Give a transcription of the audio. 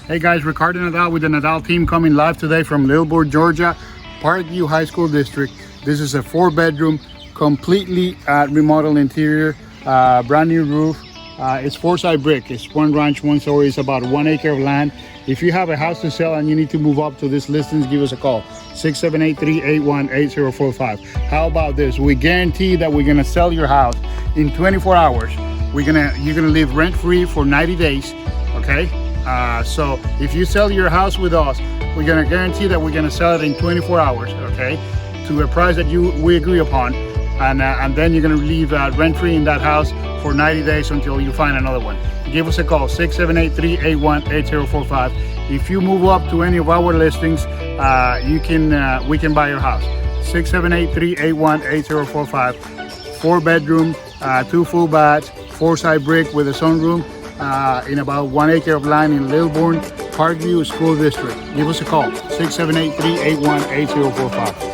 Hey guys, Ricardo Nadal with the Nadal team coming live today from Lilburn, Georgia, Parkview School District. This is a 4-bedroom, completely remodeled interior, brand new roof. It's 4-side brick. It's 1 ranch, 1 story. It's about 1 acre of land. If you have a house to sell and you need to move up to this listings, give us a call, 678-381-8045. How about this? We guarantee that we're gonna sell your house in 24 hours. You're gonna live rent-free for 90 days, okay? So if you sell your house with us, we're gonna guarantee that we're gonna sell it in 24 hours, okay? To a price that we agree upon. And then you're gonna leave rent-free in that house for 90 days until you find another one. Give us a call, 678-381-8045. If you move up to any of our listings, we can buy your house. 678-381-8045. 4-bedroom, 2 full baths, 4-side brick with a sunroom, in about 1 acre of land in Lilburn, Parkview School District. Give us a call, 678-381-8045.